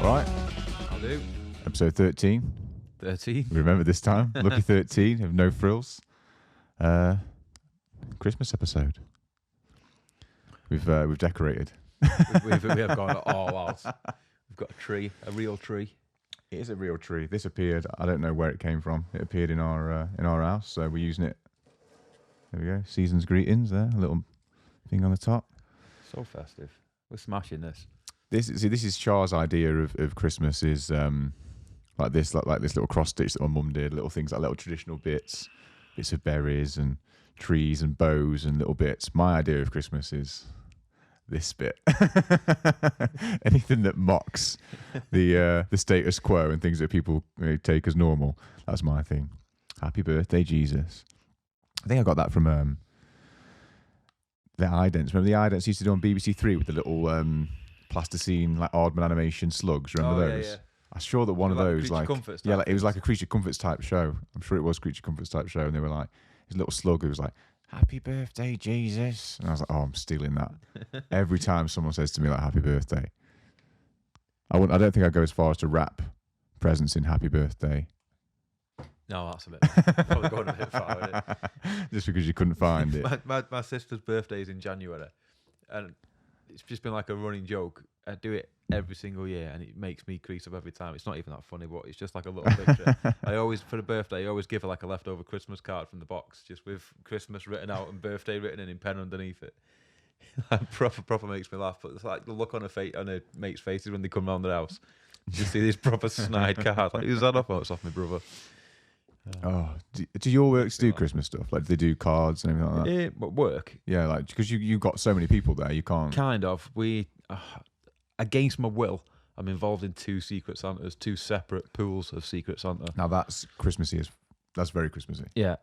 All right. I'll do. Episode 13. 13. Remember this time. Lucky 13 of No Frills. Christmas episode. We've decorated. we have gone all out. We've got a tree, a real tree. It is a real tree. This appeared. I don't know where it came from. It appeared in our house, so we're using it. There we go. Season's greetings there. A little thing on the top. So festive. We're smashing this. This is Char's idea of Christmas is like this little cross stitch that my mum did. Little things like little traditional bits of berries and trees and bows and little bits. My idea of Christmas is this bit. Anything that mocks the status quo and things that people take as normal. That's my thing. Happy birthday, Jesus. I think I got that from the idents. Remember the idents used to do on BBC Three with the little plasticine like Aardman animation slugs? Remember those? Yeah. I'm sure that one of those it was like a Creature Comforts type show. I'm sure it was Creature Comforts type show, and they were like his little slug who was like, "Happy birthday, Jesus," and I was like, "Oh, I'm stealing that." Every time someone says to me like "Happy birthday," I don't think I'd go as far as to wrap presents in "Happy birthday." No, that's a bit. Probably going a bit far with it. Just because you couldn't find it. My sister's birthday is in January, and it's just been like a running joke. I do it every single year, and it makes me crease up every time. It's not even that funny, but it's just like a little picture. For the birthday, I always give her like a leftover Christmas card from the box, just with Christmas written out and birthday written in pen underneath it. proper makes me laugh. But it's like the look on her mate's faces when they come round the house. You just see this proper snide card. Like, who's that off? Oh, it's off my brother. Do your works do Christmas stuff? Like, do they do cards and everything like that? But work? Yeah, like, because you've got so many people there, you can't... Kind of. We, against my will, I'm involved in two Secret Santas, two separate pools of Secret Santa. Now, that's Christmassy. That's very Christmassy. Yeah.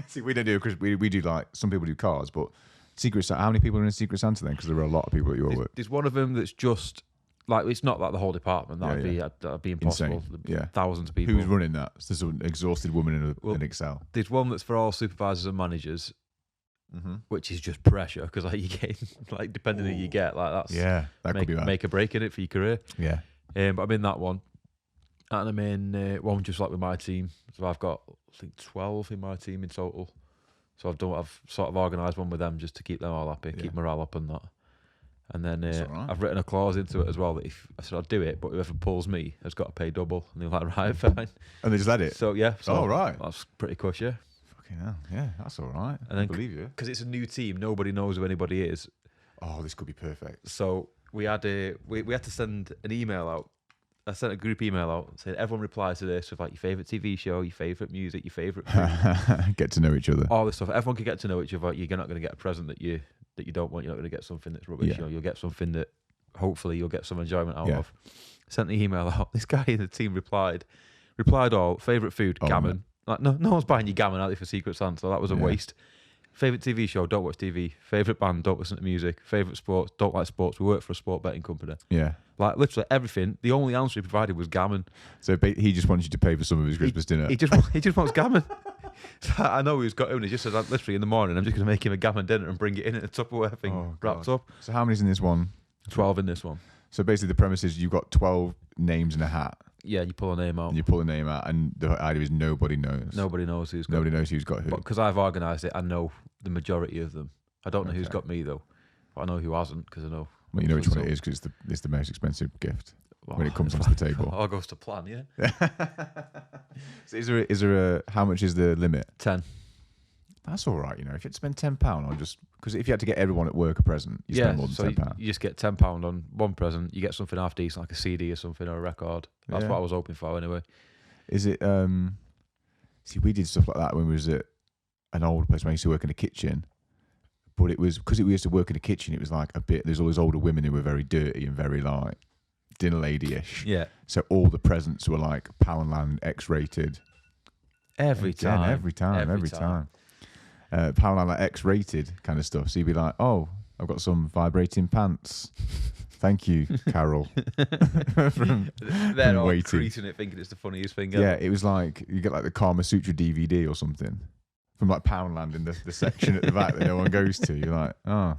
See, we don't do we do like, some people do cards, but Secret Santa, how many people are in Secret Santa then? Because there are a lot of people at your work. There's one of them that's just... Like, it's not like the whole department. That'd be impossible. Yeah. Thousands of people. Who's running that? It's just an exhausted woman in Excel. There's one that's for all supervisors and managers, which is just pressure because like you get like depending on who you get, like that's that could be bad. Make a break in it for your career. Yeah. But I'm in that one, and I'm in one just like with my team. So I've got I think 12 in my team in total. So I've sort of organised one with them just to keep them all happy, keep morale up and that. And then I've written a clause into it as well that if I said I'll do it, but whoever pulls me has got to pay double. And they're like, right, fine. And they just let it? So, yeah. So right. That's pretty cush, yeah. Fucking hell. Yeah, that's all right. And then, I believe you. Because it's a new team. Nobody knows who anybody is. Oh, this could be perfect. So we had to send an email out. I sent a group email out saying everyone replies to this with like your favourite TV show, your favourite music, your favourite food. Get to know each other. All this stuff. Everyone can get to know each other. You're not going to get a present that you don't want. You're not going to get something that's rubbish. Yeah. You'll get something that hopefully you'll get some enjoyment out of. Sent the email out. This guy in the team replied all, favourite food, gammon. Like, no one's buying you gammon out there for Secret Santa, so that was a waste. Favourite TV show, don't watch TV. Favourite band, don't listen to music. Favourite sports, don't like sports. We work for a sport betting company. Yeah. Like literally everything. The only answer he provided was gammon. So he just wanted you to pay for some of his Christmas dinner. He just wants gammon. So I know he's got it. He just said, literally in the morning, I'm just going to make him a gammon dinner and bring it in a Tupperware thing wrapped up. So how many's in this one? 12 in this one. So basically the premise is you've got 12 names in a hat. Yeah, you pull a name out. And you pull a name out, and the idea is nobody knows. Nobody knows who's got who. But because I've organised it, I know the majority of them. I don't know who's got me, though. But I know who hasn't, because I know. Well, you know which one it is, because it's the most expensive gift when it comes onto the table. All goes to plan, yeah. So is there a how much is the limit? 10. That's all right, you know. If you had to spend £10 on because if you had to get everyone at work a present, you spend more than £10. You just get £10 on one present. You get something half decent, like a CD or something, or a record. That's what I was hoping for, anyway. Is it? See, we did stuff like that when we was at an old place when I used to work in a kitchen. But it was because we used to work in a kitchen. It was like a bit. There's all these older women who were very dirty and very like dinner lady-ish. Yeah. So all the presents were like Poundland X-rated. Every time. Poundland like X-rated kind of stuff. So you'd be like, oh, I've got some vibrating pants. Thank you, Carol. They're all creasing it, thinking it's the funniest thing ever. Yeah, it was like you get like the Kama Sutra DVD or something from like Poundland in the section at the back that no one goes to. You're like, oh,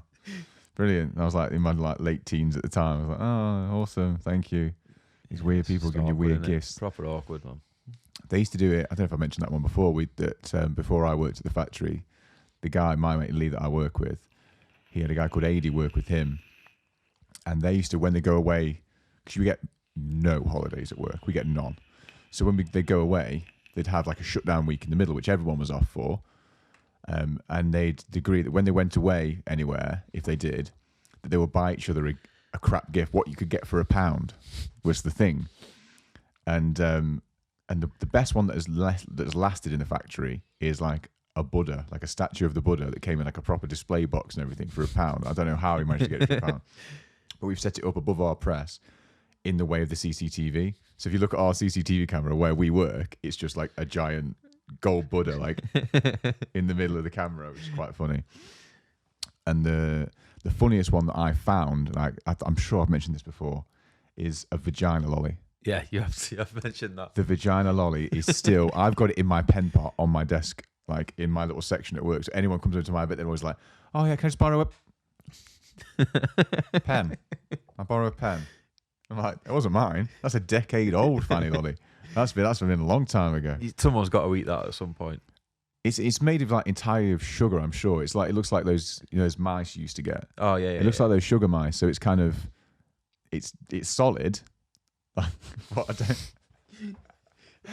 brilliant. And I was like in my like late teens at the time. I was like, oh, awesome, thank you. These weird people Just giving you awkward, weird innit? gifts. Proper awkward, man. They used to do it. I don't know if I mentioned that one before. Before I worked at the factory, the guy, my mate Lee, that I work with, he had a guy called AD work with him, and they used to, when they go away, because we get no holidays at work, we get none. So when they go away, they'd have like a shutdown week in the middle, which everyone was off for, and they'd agree that when they went away anywhere, if they did, that they would buy each other a crap gift. What you could get for £1 was the thing, and the best one that has lasted in the factory is like a Buddha, like a statue of the Buddha that came in like a proper display box and everything for £1. I don't know how he managed to get it for £1, but we've set it up above our press in the way of the CCTV. So if you look at our CCTV camera where we work, it's just like a giant gold Buddha like in the middle of the camera, which is quite funny. And the funniest one that I found, and I'm sure I've mentioned this before, is a vagina lolly. Yeah, you have mentioned that. The vagina lolly is still, I've got it in my pen pot on my desk, like in my little section at work. So anyone comes into my bit, they're always like, oh yeah, can I just borrow a pen? I borrow a pen. I'm like, it wasn't mine. That's a decade old fanny lolly. That's been a long time ago. Someone's got to eat that at some point. It's made of like entirely of sugar, I'm sure. It looks like those those mice you used to get. Oh yeah, It looks like those sugar mice. So it's kind of it's solid. What I don't.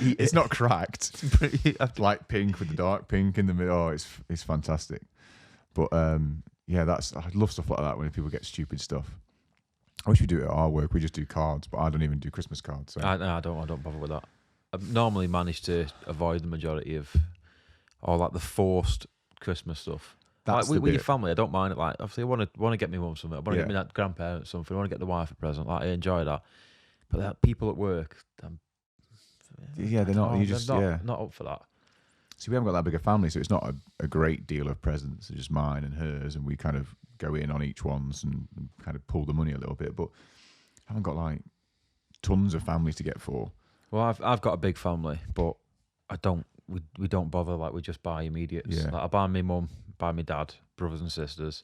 It's not cracked. It's pretty Light pink with the dark pink in the middle. Oh, it's fantastic. But yeah, I love stuff like that when people get stupid stuff. I wish we do it at our work. We just do cards, but I don't even do Christmas cards. So. I don't bother with that. I've normally managed to avoid the majority of all like the forced Christmas stuff. That's like with your family, I don't mind it. Like obviously, I want to get my mum something. I want to Yeah. get my grandparents something. I want to get the wife a present. Like I enjoy that. But like, people at work, Yeah, they're not. Not up for that. See, we haven't got that big a family, so it's not a great deal of presents. It's just mine and hers, and we kind of go in on each one's and kind of pull the money a little bit. But I haven't got like tons of family to get for. Well, I've got a big family, but I don't. We don't bother. Like we just buy immediates. Yeah. Like, I buy my mum, buy my dad, brothers and sisters.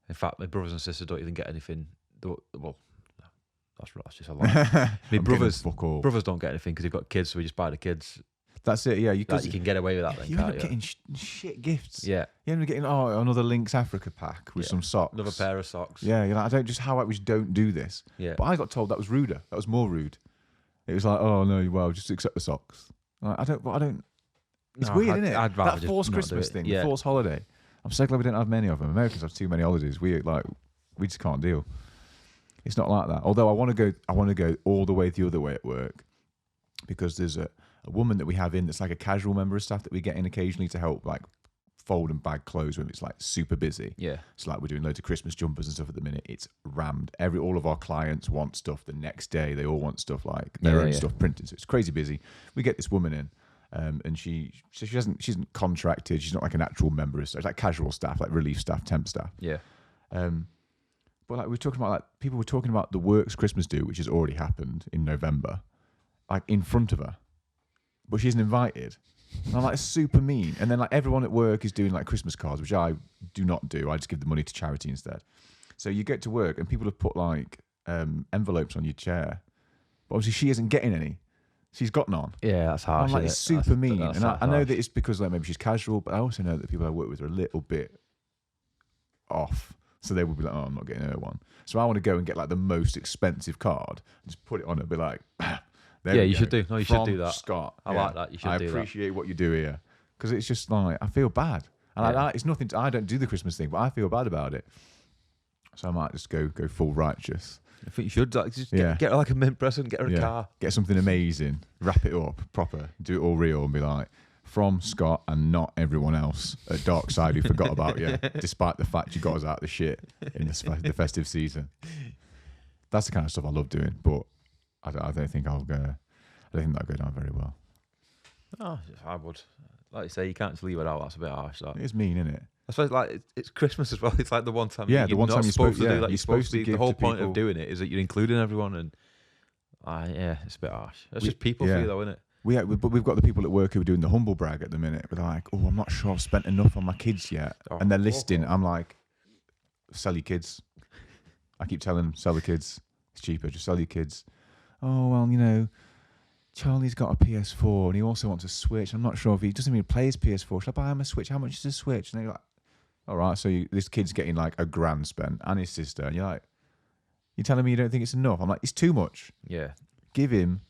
In fact, my brothers and sisters don't even get anything. Well, that's just a lie. My brothers don't get anything because they've got kids, so we just buy the kids. That's it. Yeah, You can get away with that. Then, you end can't up getting shit gifts. Yeah, you end up getting another Lynx Africa pack with some socks. Another pair of socks. Yeah, you're like, we just don't do this. Yeah, but I got told that was ruder. That was more rude. It was like, oh no, well, just accept the socks. Like, I don't. It's weird, isn't it? I'd rather that forced Christmas thing, yeah. the forced holiday. I'm so glad we don't have many of them. Americans have too many holidays. We just can't deal. It's not like that. Although I want to go all the way the other way at work, because there's a woman that we have in that's like a casual member of staff that we get in occasionally to help like fold and bag clothes when it's like super busy. Yeah. So like we're doing loads of Christmas jumpers and stuff at the minute. It's rammed. All of our clients want stuff the next day. They all want stuff like their own stuff printed. So it's crazy busy. We get this woman in. And she isn't contracted. She's not like an actual member of staff. It's like casual staff, like relief staff, temp staff. Yeah. But like people were talking about the works Christmas do, which has already happened in November, like in front of her, but she isn't invited. And I'm like, it's super mean. And then like everyone at work is doing like Christmas cards, which I do not do. I just give the money to charity instead. So you get to work and people have put like envelopes on your chair, but obviously she isn't getting any. She's got none. Yeah, that's harsh. I'm like, it's super mean. And I know harsh. that it's because like maybe she's casual, but I also know that people I work with are a little bit off. So they would be like, oh, I'm not getting her one. So I want to go and get like the most expensive card and just put it on it and be like, there you should do. No, you should do that. Scott. I like that. You should do that. I appreciate what you do here. Because it's just like, I feel bad. And it's nothing, I don't do the Christmas thing, but I feel bad about it. So I might just go full righteous. I think you should like, just get her like a mint present, get her a car. Get something amazing, wrap it up proper, do it all real and be like, from Scott and not everyone else at Darkside who forgot about you, despite the fact you got us out of the shit in the festive season. That's the kind of stuff I love doing, but I don't think I'll go. I don't think that'll go down very well. Oh, I would. Like you say, you can't just leave it out. That's a bit harsh. That. It's mean, isn't it? I suppose like it's Christmas as well. It's like the one time. Yeah, the one time you're supposed to do that. You're supposed to. The whole point people. of doing it is that you're including everyone, and it's a bit harsh. That's just people feel though, isn't it? But we've got the people at work who are doing the humble brag at the minute. They're like, oh, I'm not sure I've spent enough on my kids yet. And they're listing. I'm like, sell your kids. I keep telling them, sell the kids. It's cheaper. Just sell your kids. oh, well, you know, Charlie's got a PS4 and he also wants a Switch. I'm not sure if he doesn't even play his PS4. Should I buy him a Switch? How much is a Switch? And they're like, all right, so this kid's getting like $1,000 spent and his sister. And you're like, you're telling me you don't think it's enough? I'm like, it's too much. Yeah. Give him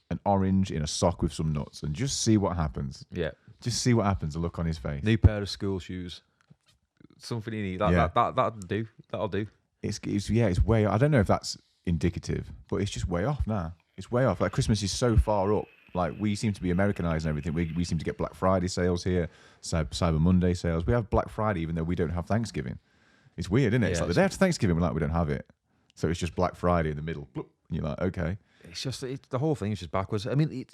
an orange in a sock with some nuts and just see what happens. Yeah. Just see what happens, the look on his face. New pair of school shoes. Something you need. That'll do. That'll do. It's way, I don't know if that's indicative, but it's just way off now. It's way off. Like Christmas is so far up. Like we seem to be Americanizing everything. We seem to get Black Friday sales here, Cyber Monday sales. We have Black Friday even though we don't have Thanksgiving. It's weird, isn't it? It's like the day after Thanksgiving, we're like, we don't have it. So it's just Black Friday in the middle. And you're like, okay. It's just, the whole thing is just backwards. I mean,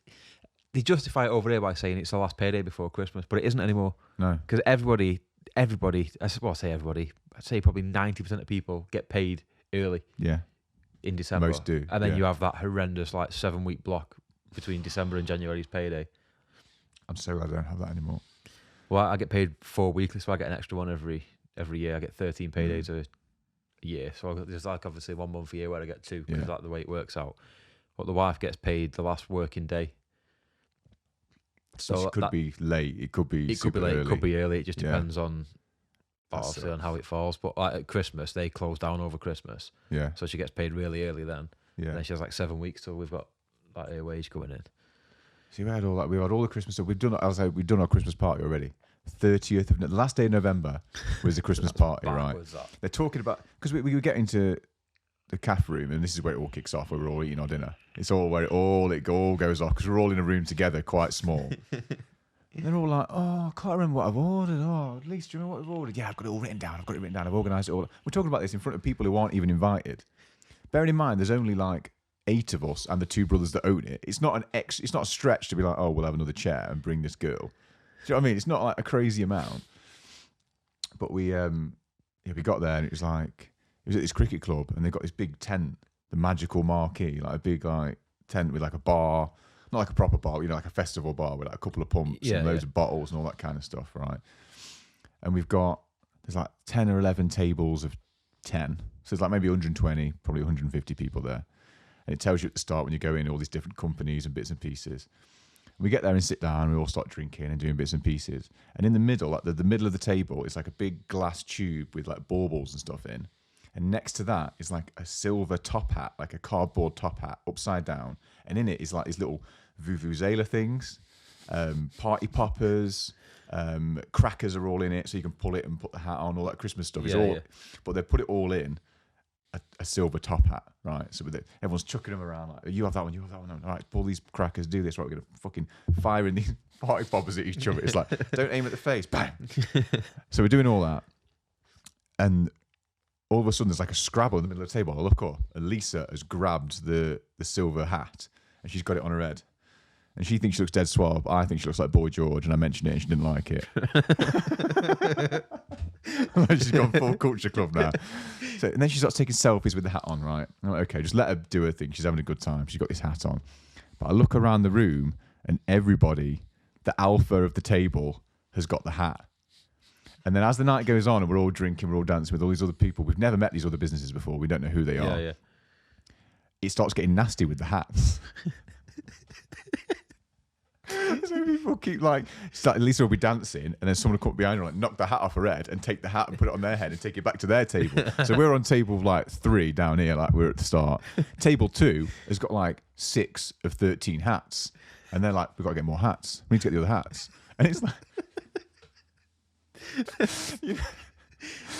they justify it over here by saying it's the last payday before Christmas, but it isn't anymore. No. Because everybody, I say everybody, I'd say probably 90% of people get paid early. Yeah. In December. Most do. And then you have that horrendous 7-week block between December and January's payday. I'm so glad I don't have that anymore. Well, I get paid 4 weekly, so I get an extra one every year. I get 13 paydays a year. So there's obviously 1 month a year where I get 2 because that's the way it works out. But the wife gets paid the last working day. So it could be late. It could be super late. early. It could be early. It just depends on obviously on how it falls. But at Christmas, they close down over Christmas. Yeah. So she gets paid really early then. Yeah. And then she has 7 weeks till we've got her wage coming in. See, we had all that. We had all the Christmas stuff. We've done our Christmas party already. 30th of the last day of November was the Christmas party, right? They're talking about because we were getting to the calf room, and this is where it all kicks off. Where we're all eating our dinner. It's all where it all goes off because we're all in a room together, quite small. And they're all like, "Oh, I can't remember what I've ordered. Oh, at least do you remember what I've ordered? Yeah, I've got it all written down. I've organised it all. We're talking about this in front of people who aren't even invited. Bearing in mind, there's only 8 of us and the 2 brothers that own it. It's not it's not a stretch to be like, oh, we'll have another chair and bring this girl. Do you know what I mean? It's not a crazy amount. But we got there and it was at this cricket club and they got this big tent, the Magical Marquee, a big tent with a bar, not like a proper bar, but, a festival bar with a couple of pumps and loads of bottles and all that kind of stuff, right? And there's 10 or 11 tables of 10. So there's maybe 120, probably 150 people there. And it tells you at the start when you go in all these different companies and bits and pieces. And we get there and sit down and we all start drinking and doing bits and pieces. And in the middle, the middle of the table is a big glass tube with baubles and stuff in. And next to that is a silver top hat, a cardboard top hat, upside down. And in it is these little vuvuzela things, party poppers, crackers are all in it, so you can pull it and put the hat on, all that Christmas stuff. But they put it all in a silver top hat, right? So everyone's chucking them around. You have that one, you have that one. All right, pull these crackers, do this. Right, we're gonna fucking fire in these party poppers at each other. It's don't aim at the face, bang. So we're doing all that, and all of a sudden there's a Scrabble in the middle of the table. I look up, and Lisa has grabbed the silver hat, and she's got it on her head. And she thinks she looks dead suave. I think she looks like Boy George, and I mentioned it, and she didn't like it. She's gone full culture club now. And then she starts taking selfies with the hat on, right? I'm like, okay, just let her do her thing. She's having a good time. She's got this hat on. But I look around the room, and everybody, the alpha of the table, has got the hat. And then as the night goes on, and we're all drinking, we're all dancing with all these other people. We've never met these other businesses before. We don't know who they are. Yeah. It starts getting nasty with the hats. So people keep Lisa will be dancing, and then someone will come up behind her, knock the hat off her head, and take the hat and put it on their head and take it back to their table. So we're on table 3 down here, we're at the start. Table 2 has got 6 of 13 hats, and they're we've got to get more hats. We need to get the other hats, and it's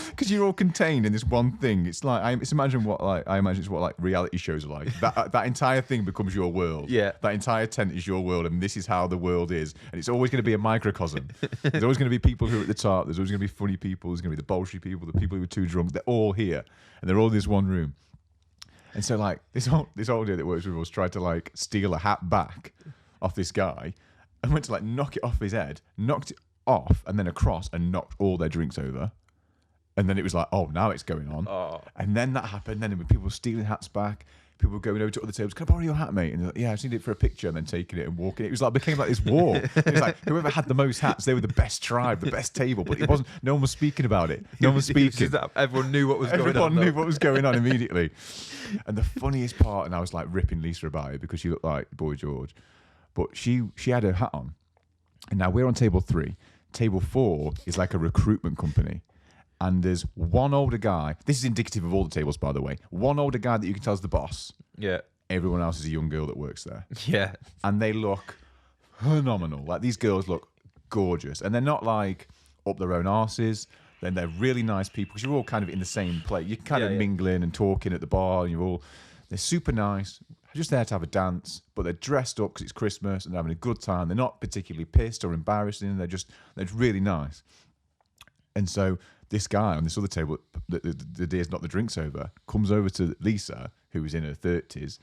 because you're all contained in this one thing. It's imagine what I imagine it's what reality shows are like. That entire thing becomes your world. Yeah. That entire tent is your world, and this is how the world is. And it's always going to be a microcosm. There's always going to be people who are at the top. There's always going to be funny people. There's going to be the bullshit people, the people who are too drunk. They're all here, and they're all in this one room. And so this old dude that works with us tried to steal a hat back off this guy, and went to knock it off his head, knocked it off, and then across, and knocked all their drinks over. And then it was oh, now it's going on. Oh. And then that happened. Then people were stealing hats back. people were going over to other tables. Can I borrow your hat, mate? And they're like, yeah, I just need it for a picture, and then taking it and walking. It was like became like this war. It was like whoever had the most hats, they were the best tribe, the best table. But it wasn't. No one was speaking about it. No one was speaking. Everyone knew what was going on. Everyone knew what was going on immediately. And the funniest part, and I was like ripping Lisa about it because she looked like Boy George, but she had her hat on. And now we're on table 3. Table 4 is like a recruitment company. And there's one older guy. This is indicative of all the tables, by the way. One older guy that you can tell is the boss. Yeah. Everyone else is a young girl that works there. Yeah. And they look phenomenal. Like, these girls look gorgeous. And they're not like up their own arses. Then they're really nice people because you're all kind of in the same place. You're kind of mingling and talking at the bar. And they're super nice. Just there to have a dance. But they're dressed up because it's Christmas and they're having a good time. They're not particularly pissed or embarrassing. They're really nice. And so this guy on this other table, the day's not the drinks over, comes over to Lisa, who was in her 30s,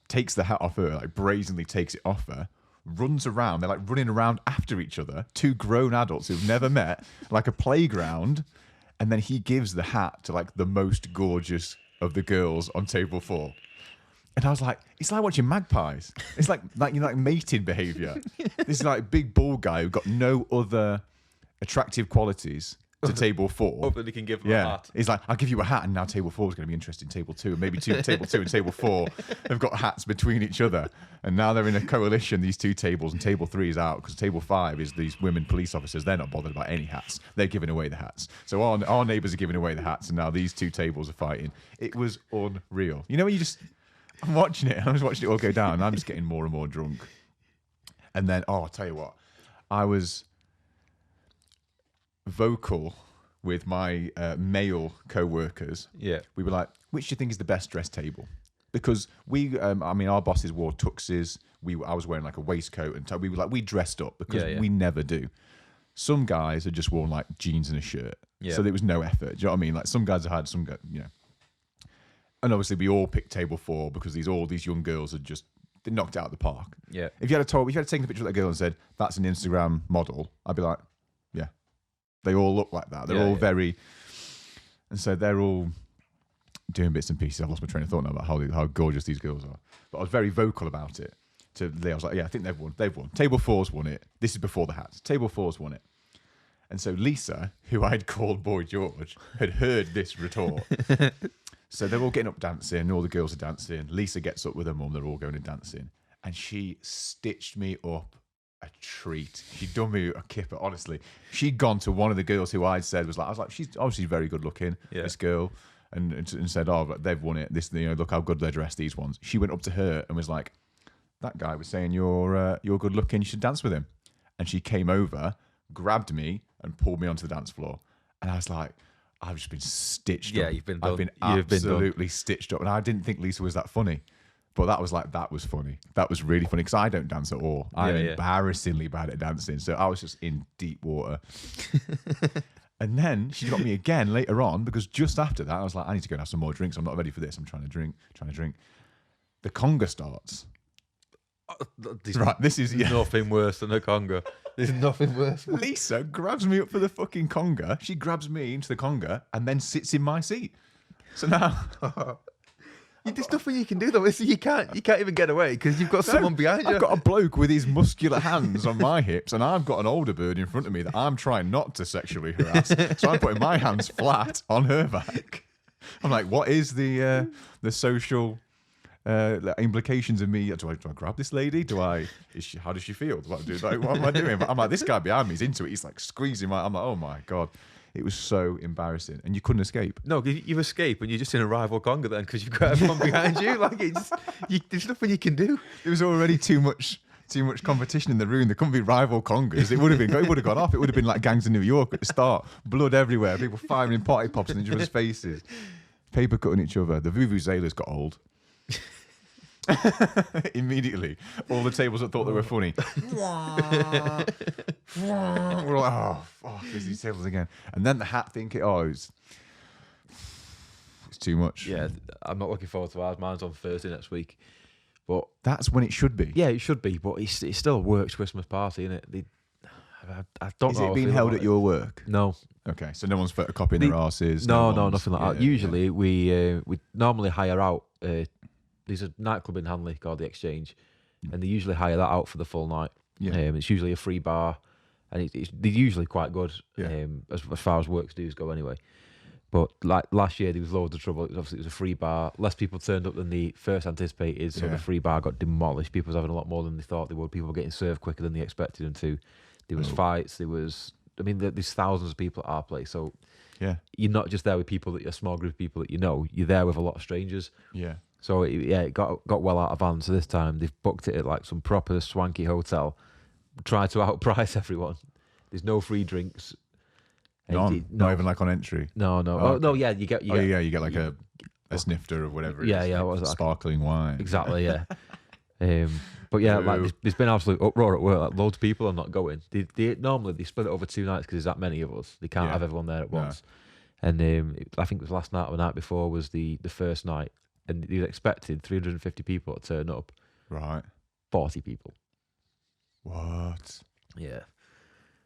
takes the hat off her, like brazenly takes it off her, runs around. They're like running around after each other, 2 grown adults who've never met, like a playground. And then he gives the hat to like the most gorgeous of the girls on table 4. And I was like, it's like watching magpies. It's like mating behavior. This is like a big bald guy who got no other attractive qualities to table 4. Hopefully he can give them a hat. He's like, I'll give you a hat, and now table 4 is going to be interesting. Table 2, and maybe table 2 and table 4 have got hats between each other, and now they're in a coalition. These 2 tables, and table 3 is out because table 5 is these women police officers. They're not bothered about any hats. They're giving away the hats. So our neighbours are giving away the hats, and now these 2 tables are fighting. It was unreal. You know when I'm watching it, and I'm just watching it all go down, and I'm just getting more and more drunk. And then, I'll tell you what, I was vocal with my male co-workers. Yeah. We were like, which do you think is the best dressed table? Because our bosses wore tuxes. I was wearing like a waistcoat, and we were like, we dressed up because we never do. Some guys had just worn like jeans and a shirt. Yeah. So there was no effort. Do you know what I mean? Like some guys had some, and obviously we all picked table 4 because all these young girls had just knocked it out of the park. Yeah. If you had taken a picture of that girl and said, that's an Instagram model, I'd be like, yeah. They all look like that. They're all very... And so they're all doing bits and pieces. I've lost my train of thought now about how gorgeous these girls are. But I was very vocal about it. I was like, yeah, I think they've won. They've won. Table 4's won it. This is before the hats. Table 4's won it. And so Lisa, who I'd called Boy George, had heard this retort. So they're all getting up dancing. All the girls are dancing. Lisa gets up with her mum. They're all going and dancing. And she stitched me up a treat. She'd done me a kipper, honestly. She'd gone to one of the girls who I was like, she's obviously very good looking, this girl, and said, oh, they've won it. This, look how good they're dressed, these ones. She went up to her and was like, that guy was saying you're good looking, you should dance with him. And she came over, grabbed me, and pulled me onto the dance floor. And I was like, I've just been stitched up. Yeah, you've been done. I've been absolutely stitched up. And I didn't think Lisa was that funny. But that was funny. That was really funny because I don't dance at all. I'm embarrassingly bad at dancing. So I was just in deep water. And then she got me again later on because just after that, I was like, I need to go and have some more drinks. I'm not ready for this. I'm trying to drink. The conga starts. This is nothing worse than a conga. There's nothing worse. Lisa grabs me up for the fucking conga. She grabs me into the conga and then sits in my seat. So now... There's nothing you can do though. You can't even get away because you've got someone behind you. I've got a bloke with his muscular hands on my hips, and I've got an older bird in front of me that I'm trying not to sexually harass. So I'm putting my hands flat on her back. I'm like, what is the social implications of me? Do I grab this lady? How does she feel? What am I doing? But I'm like, this guy behind me is into it. He's like squeezing I'm like, oh my God. It was so embarrassing, and you couldn't escape. No, you escape, and you're just in a rival conga then because you've got everyone behind you. Like there's nothing you can do. There was already too much competition in the room. There couldn't be rival congas. It would have gone off. It would have been like Gangs of New York at the start. Blood everywhere. People firing party pops in each other's faces. Paper cutting each other. The vuvuzelas got old. Immediately, all the tables that thought they were funny. We're like, oh, there's these tables again. And then the hat thing. It's too much. Yeah, I'm not looking forward to ours. Mine's on Thursday next week, but that's when it should be. Yeah, it should be, but it's still a works Christmas party, isn't it? I don't know. Is it being held at your work? No. Okay, so no one's photocopying their asses. No, nothing like that. Usually we normally hire out there's a nightclub in Hanley called The Exchange, and they usually hire that out for the full night. Yeah. It's usually a free bar, and they're usually quite good Yeah. as far as works dues go anyway. But like last year, there was loads of trouble. Obviously, it was a free bar. Less people turned up than they first anticipated, so the free bar got demolished. People were having a lot more than they thought they would. People were getting served quicker than they expected them to. There was fights. There's thousands of people at our place, so Yeah. you're not just there with people a small group of people that you know. You're there with a lot of strangers. Yeah. So it got well out of hand. So this time they've booked it at like some proper swanky hotel. Tried to outprice everyone. There's no free drinks. None. Not even like on entry. No. Oh, no. Yeah, you get. You get like a snifter of whatever. Yeah, it is, yeah. like What was that? sparkling wine. Exactly. Yeah. But yeah, like there's been absolute uproar at work. Like loads of people are not going. Normally they split it over 2 nights because there's that many of us. They can't have everyone there at once. And I think it was last night or the night before was the first night, and they expected 350 people to turn up. Right. 40 people. What? Yeah.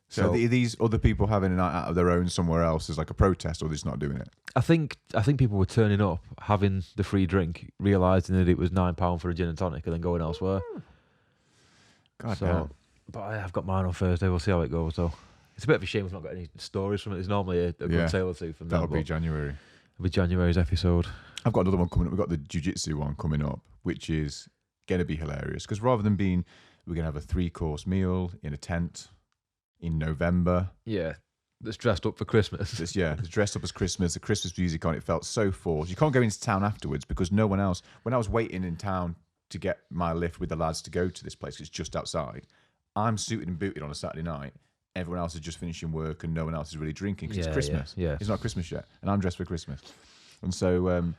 So are these other people having a night out of their own somewhere else as like a protest, or they're just not doing it? I think people were turning up, having the free drink, realising that it was £9 for a gin and tonic, and then going elsewhere. God damn. But I've got mine on Thursday. We'll see how it goes. So it's a bit of a shame we've not got any stories from it. There's normally a good tale or two from That'll be January. It'll be January's episode. I've got another one coming up. We've got the jiu-jitsu one coming up, which is going to be hilarious. Because rather than we're going to have a 3-course meal in a tent in November. Yeah. That's dressed up for Christmas. It's dressed up as Christmas, the Christmas music on. It felt so forced. You can't go into town afterwards because no one else. When I was waiting in town to get my lift with the lads to go to this place, 'cause it's just outside, I'm suited and booted on a Saturday night. Everyone else is just finishing work and no one else is really drinking because it's Christmas. Yeah. It's not Christmas yet, and I'm dressed for Christmas. And so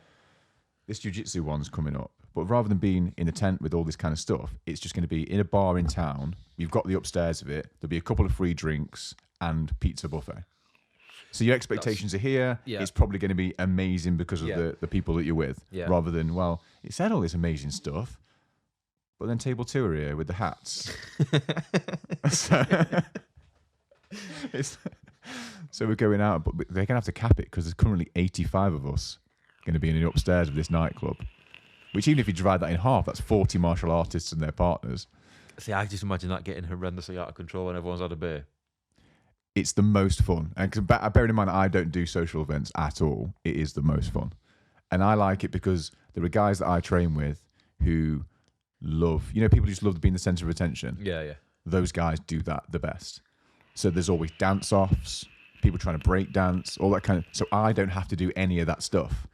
this jiu-jitsu one's coming up. But rather than being in a tent with all this kind of stuff, it's just going to be in a bar in town. You've got the upstairs of it. There'll be a couple of free drinks and pizza buffet. So your expectations are here. Yeah. It's probably going to be amazing because of the people that you're with. Yeah. Rather than, well, it said all this amazing stuff, but then table 2 are here with the hats. So we're going out, but they're going to have to cap it because there's currently 85 of us going to be in the upstairs of this nightclub. Which, even if you divide that in half, that's 40 martial artists and their partners. See, I just imagine that getting horrendously out of control when everyone's had a beer. It's the most fun. And bearing in mind that I don't do social events at all, it is the most fun. And I like it because there are guys that I train with who love, people who just love being the centre of attention. Yeah. Those guys do that the best. So there's always dance-offs, people trying to break dance, all that kind of... So I don't have to do any of that stuff.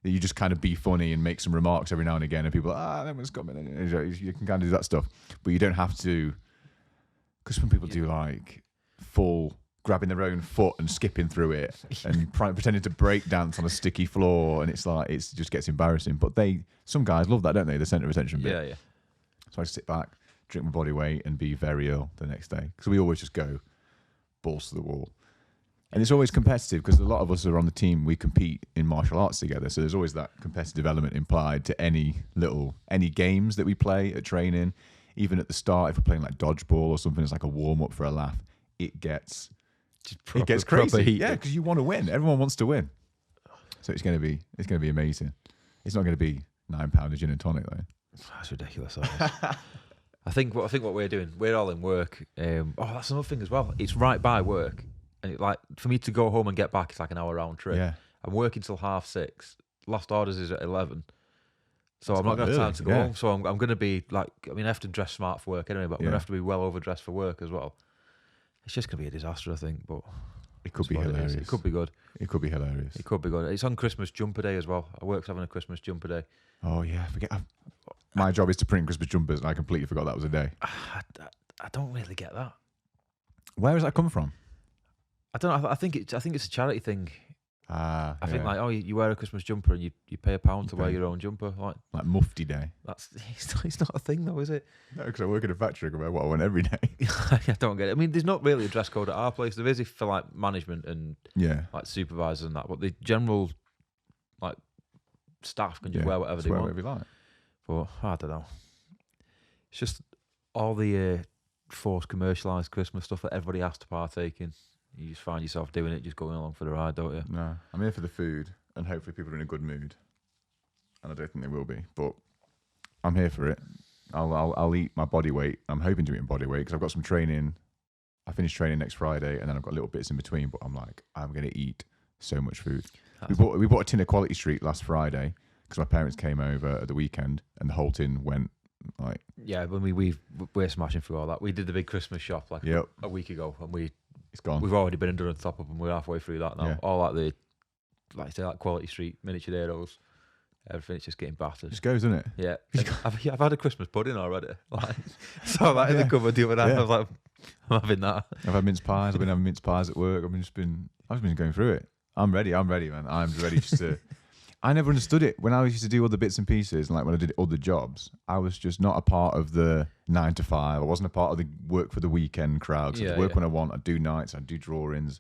You just kind of be funny and make some remarks every now and again, and people are that one's got me. You can kind of do that stuff, but you don't have to. Because when people do like full grabbing their own foot and skipping through it and pretending to break dance on a sticky floor, and it's just gets embarrassing. But some guys love that, don't they? The centre of attention bit. Yeah. So I just sit back, drink my body weight, and be very ill the next day because we always just go balls to the wall. And it's always competitive because a lot of us are on the team. We compete in martial arts together, so there's always that competitive element implied to any games that we play at training. Even at the start, if we're playing like dodgeball or something, it's like a warm up for a laugh. It gets crazy, yeah, because you want to win. Everyone wants to win, so it's going to be amazing. It's not going to be £9 a gin and tonic though. That's ridiculous. I think what we're doing, we're all in work. That's another thing as well. It's right by work. And for me to go home and get back, it's like an hour round trip. Yeah. I'm working till 6:30. Last orders is at 11. So That's I'm not going to have time to go yeah. home. So I'm going to be I have to dress smart for work anyway, but I'm going to have to be well overdressed for work as well. It's just going to be a disaster, I think. But it could be hilarious. It could be good. It could be hilarious. It could be good. It's on Christmas jumper day as well. Our work's having a Christmas jumper day. Oh yeah, my job is to print Christmas jumpers, and I completely forgot that was a day. I don't really get that. Where has that come from? I don't know. I think it's a charity thing. I think you wear a Christmas jumper and you pay £1 to wear your own jumper, like Mufti Day. It's not a thing though, is it? No, because I work in a factory. I wear what I want every day. I don't get it. I mean, there's not really a dress code at our place. There is for like management and like supervisors and that, but the general like staff can just wear whatever they want. Whatever you like. But I don't know. It's just all the forced commercialised Christmas stuff that everybody has to partake in. You just find yourself doing it, just going along for the ride, don't you? No, I'm here for the food, and hopefully people are in a good mood. and I don't think they will be. But I'm here for it. I'll eat my body weight. I'm hoping to eat my body weight because I've got some training. I finish training next Friday, and then I've got little bits in between. But I'm like, I'm going to eat so much food. We bought a tin of Quality Street last Friday because my parents came over at the weekend, and the whole tin went like. Yeah, when we're smashing through all that. We did the big Christmas shop like a week ago, and it's gone. We've already been and done a top up, and we're halfway through that now. Yeah. All like the like Quality Street miniature heroes. Everything's just getting battered. Just goes, doesn't it? Yeah. I've had a Christmas pudding already. Like, saw that in the cupboard the other night. I was like, I'm having that. I've had mince pies. I've been having mince pies at work. I've just been going through it. I'm ready, man. I'm ready just to. I never understood it when I used to do other bits and pieces, and like when I did other jobs, I was just not a part of the 9 to 5. I wasn't a part of the work for the weekend crowd. So I'd work when I want. I'd do nights. I'd do drawings,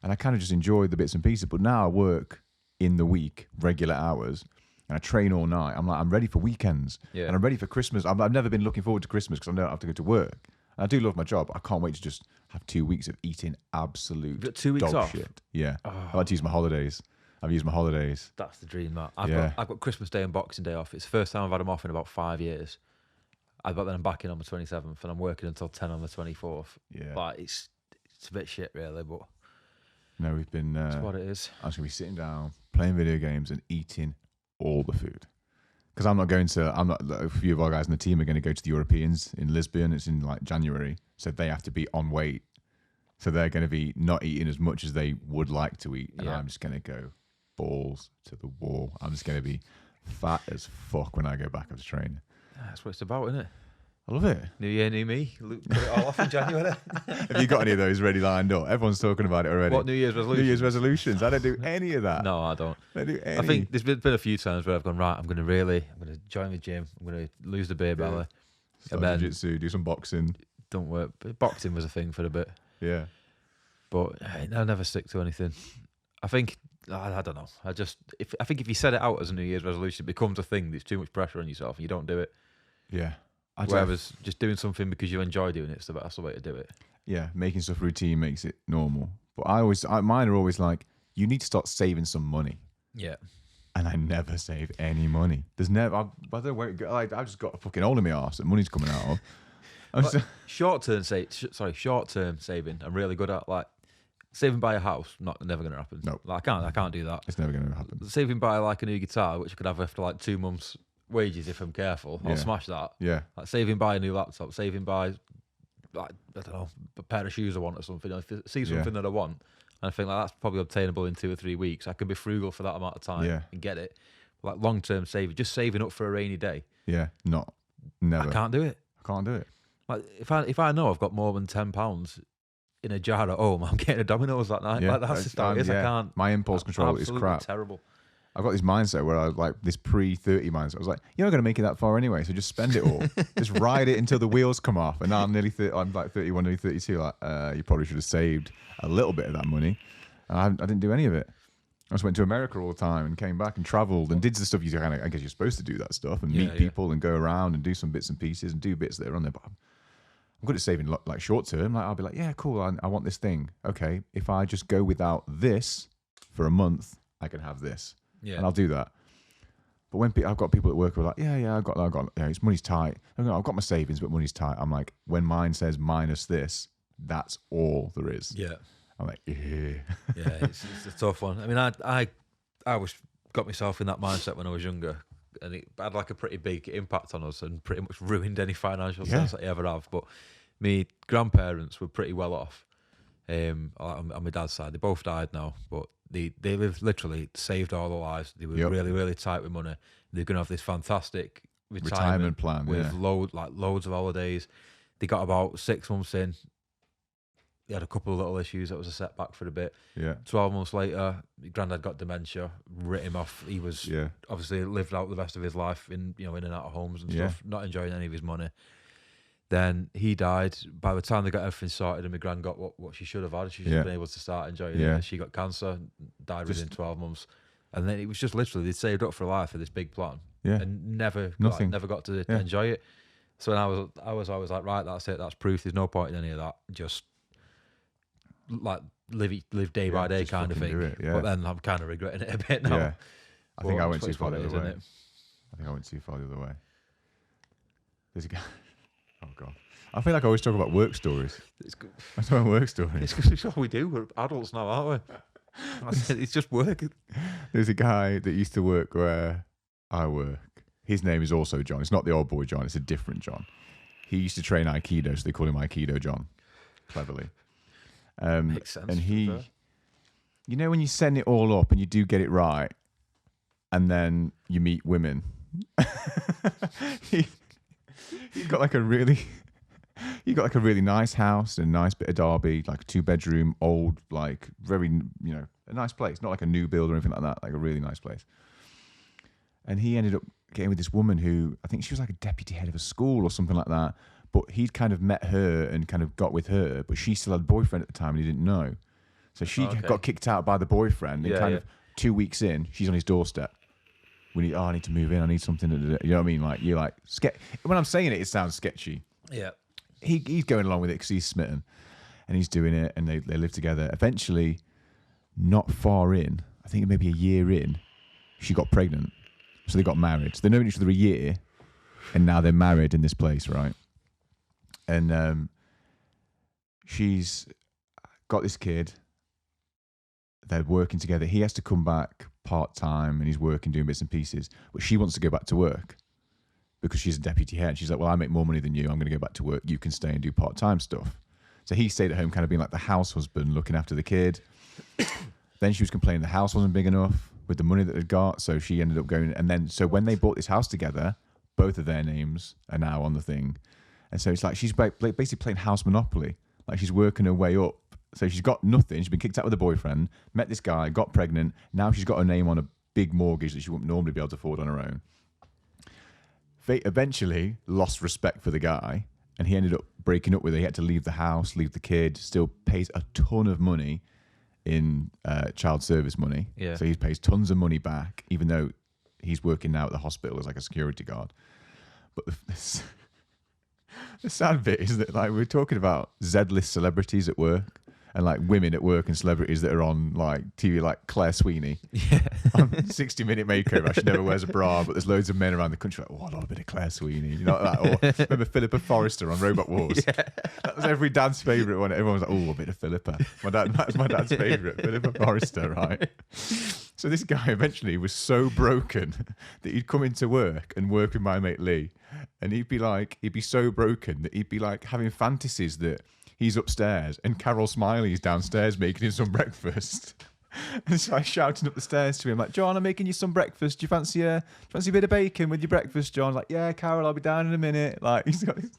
and I kind of just enjoyed the bits and pieces. But now I work in the week, regular hours. And I train all night. I'm like, I'm ready for weekends. Yeah. And I'm ready for Christmas. I've never been looking forward to Christmas because I don't have to go to work. And I do love my job. I can't wait to just have 2 weeks of eating absolute You've got 2 weeks dog off? shit. Yeah. I like to use my holidays. I've used my holidays. That's the dream, that. I've got Christmas Day and Boxing Day off. It's the first time I've had them off in about 5 years. But then I'm back in on the 27th and I'm working until 10 on the 24th. Yeah. Like, it's a bit shit, really, but... No, we've been... That's what it is. I'm just going to be sitting down, playing video games and eating all the food. Because a few of our guys in the team are going to go to the Europeans in Lisbon. It's in like January. So they have to be on weight. So they're going to be not eating as much as they would like to eat. And I'm just going to go balls to the wall. I'm just going to be fat as fuck when I go back after training. That's what it's about, isn't it? I love it. New year, new me. Put it all off in January. Have you got any of those ready lined up? Everyone's talking about it already. What New Year's resolutions? New Year's resolutions. I don't do any of that. No, I don't. I don't do any. I think there's been a few times where I've gone, right, I'm going to join the gym. I'm going to lose the beer belly. Start jiu-jitsu, do some boxing. Don't work. Boxing was a thing for a bit. Yeah. But I never stick to anything. I think, I don't know. I think if you set it out as a New Year's resolution, it becomes a thing. There's too much pressure on yourself and you don't do it. Yeah. Whereas just doing something because you enjoy doing it, that's the way to do it. Yeah, making stuff routine makes it normal. But mine are always like, you need to start saving some money. Yeah. And I never save any money. There's never, I don't know where it goes. Like, I've just got a fucking hole in my arse that money's coming out of. Short-term saving, I'm really good at. Like, saving by a house, never going to happen. No. Like, I can't do that. It's never going to happen. Saving by like a new guitar, which I could have after like 2 months' wages if I'm careful. I'll smash that. Yeah. Like saving by a new laptop, saving by, like, I don't know, a pair of shoes I want or something. If I see something that I want, and I think like that's probably obtainable in 2 or 3 weeks, I can be frugal for that amount of time and get it. Like long-term saving, just saving up for a rainy day. Yeah, never. I can't do it. I can't do it. Like if I know I've got more than £10 in a jar at home, I'm getting a Domino's that night. Yeah, like, that's just how it is. I can't. My impulse control is crap. Terrible. I've got this mindset where I like this pre-30 mindset. I was like, you're not going to make it that far anyway, so just spend it all. Just ride it until the wheels come off. And now I'm I'm like 31, nearly 32. Like, you probably should have saved a little bit of that money. And I didn't do any of it. I just went to America all the time and came back and travelled and did the stuff you kind of, I guess you're supposed to do that stuff and meet people and go around and do some bits and pieces and do bits that are on there. But I'm good at saving like short term. Like I'll be like, yeah, cool. I want this thing. Okay, if I just go without this for a month, I can have this. Yeah. And I'll do that. But when I've got people at work who are like, I've got, it's money's tight. I've got my savings, but money's tight. I'm like, when mine says minus this, that's all there is. Yeah. I'm like, it's a tough one. I mean, I got myself in that mindset when I was younger, and it had like a pretty big impact on us and pretty much ruined any financial sense that I ever have. But my grandparents were pretty well off. On my dad's side, they both died now, but they lived literally saved all their lives. They were really, really tight with money. They're going to have this fantastic retirement plan with loads of holidays. They got about 6 months in. He had a couple of little issues. That was a setback for a bit. Yeah. 12 months later, my granddad got dementia, writ him off. He was obviously lived out the rest of his life in and out of homes and stuff, not enjoying any of his money. Then he died. By the time they got everything sorted and my gran got what she should have had, she should have been able to start enjoying it. She got cancer, died within 12 months. And then it was just literally, they'd saved up for life for this big plan and never got to enjoy it. So then I was always like, right, that's it. That's proof. There's no point in any of that. Just like live day by day kind of thing. But then I'm kind of regretting it a bit now. Yeah. I think I went too far the other way. I think I went too far the other way. There's a guy. Oh God. I feel like I always talk about work stories. I talk about work stories. It's because it's all we do. We're adults now, aren't we? It's just work. There's a guy that used to work where I work. His name is also John. It's not the old boy John. It's a different John. He used to train Aikido, so they call him Aikido John. Cleverly. Makes sense. And he, you know, when you send it all up and you do get it right, and then you meet women, he got like a really nice house and a nice bit of Derby, like a 2-bedroom, old, like very, you know, a nice place, not like a new build or anything like that, like a really nice place. And he ended up getting with this woman who, I think she was like a deputy head of a school or something like that. But he'd kind of met her and kind of got with her, but she still had a boyfriend at the time and he didn't know. So she got kicked out by the boyfriend. And of 2 weeks in, she's on his doorstep. I need to move in. I need something to do. You know what I mean? Like, you're like, when I'm saying it, it sounds sketchy. Yeah. He's going along with it because he's smitten and he's doing it and they live together. Eventually, not far in, I think maybe a year in, she got pregnant. So they got married. So they've known each other a year and now they're married in this place, right? And she's got this kid. They're working together. He has to come back part-time and he's working, doing bits and pieces. But she wants to go back to work because she's a deputy head. She's like, well, I make more money than you. I'm going to go back to work. You can stay and do part-time stuff. So he stayed at home kind of being like the house husband, looking after the kid. Then she was complaining the house wasn't big enough with the money that they'd got. So she ended up going. And then, so when they bought this house together, both of their names are now on the thing. And so it's like she's basically playing house monopoly. Like she's working her way up. So she's got nothing. She's been kicked out with a boyfriend, met this guy, got pregnant. Now she's got her name on a big mortgage that she wouldn't normally be able to afford on her own. Eventually lost respect for the guy and he ended up breaking up with her. He had to leave the house, leave the kid, still pays a ton of money in child service money. Yeah. So he pays tons of money back, even though he's working now at the hospital as like a security guard. But the sad bit is that like we're talking about Z-list celebrities at work and like women at work and celebrities that are on like TV, like Claire Sweeney on 60-Minute Makeover. She never wears a bra, but there's loads of men around the country like, oh, I love a bit of Claire Sweeney. You know that? Or remember Philippa Forrester on Robot Wars? Yeah. That was every dad's favourite one. Everyone was like, oh, a bit of Philippa. That's my dad's favourite, Philippa Forrester, right? So this guy eventually was so broken that he'd come into work and work with my mate Lee, and he'd be so broken that he'd be like having fantasies that he's upstairs and Carol Smiley's downstairs making him some breakfast. And so I shouting up the stairs to him like, John, I'm making you some breakfast. Do you fancy a bit of bacon with your breakfast, John? Like, yeah, Carol, I'll be down in a minute. Like, he's got this,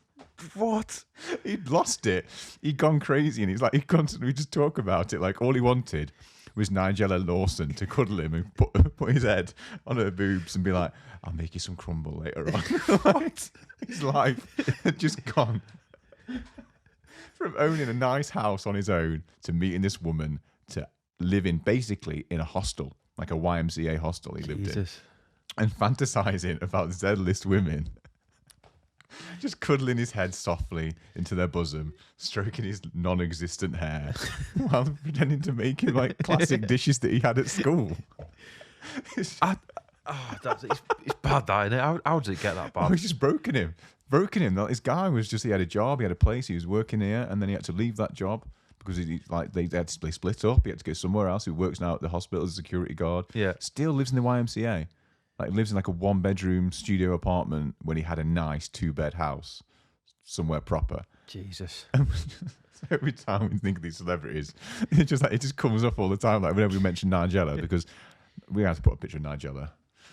what? He'd lost it. He'd gone crazy, and he's like, he'd constantly just talk about it. Like, all he wanted was Nigella Lawson to cuddle him and put his head on her boobs and be like, I'll make you some crumble later on. Like, his life had just gone from owning a nice house on his own to meeting this woman to living basically in a hostel, like a YMCA hostel he lived in, and fantasizing about Z-list women, just cuddling his head softly into their bosom, stroking his non-existent hair while pretending to make him like classic dishes that he had at school. It's bad, that, isn't it? How did it get that bad? Oh, he's just broken him. Like, this guy was just, he had a job, he had a place, he was working here, and then he had to leave that job because they had to split up. He had to go somewhere else. He works now at the hospital as a security guard. Yeah. Still lives in the YMCA. Like, lives in like a 1-bedroom studio apartment when he had a nice 2-bed house somewhere proper. Jesus. So every time we think of these celebrities, it just comes up all the time. Like whenever we mention Nigella, because we have to put a picture of Nigella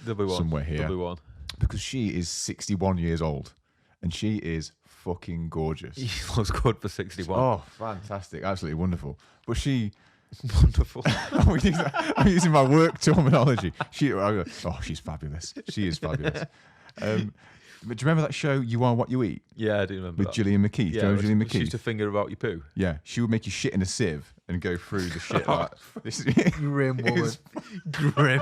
somewhere here. W1. Because she is 61 years old. And she is fucking gorgeous. He looks good for 61. Oh, fantastic. Absolutely wonderful. But she... Wonderful. I'm using my work terminology. She's fabulous. She is fabulous. But do you remember that show, You Are What You Eat? Yeah, I do remember With Gillian McKeith. Yeah, Gillian McKeith? She used to finger about your poo. Yeah, she would make you shit in a sieve and go through the shit like this. Grim woman. Grim.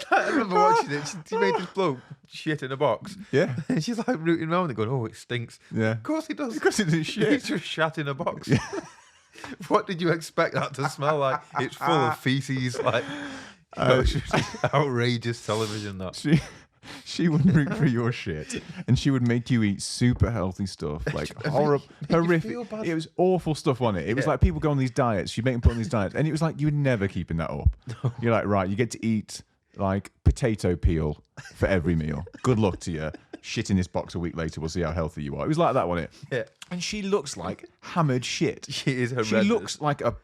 I remember watching it. She made this bloke shit in a box. Yeah. And she's like rooting around and going, oh, it stinks. Yeah. Of course he does. Because it didn't shit. He's just shat in a box. Yeah. What did you expect that to smell like? It's full of feces. Like, outrageous television, that. She would root for your shit, and she would make you eat super healthy stuff, like horrible, horrific. It was awful stuff on it. It was like people go on these diets. She'd make them put on these diets, and it was like you were never keeping that up. No. You're like, right, you get to eat like potato peel for every meal. Good luck to you. Shit in this box a week later. We'll see how healthy you are. It was like that, wasn't it? Yeah. And she looks like hammered shit. She is horrendous. She looks like a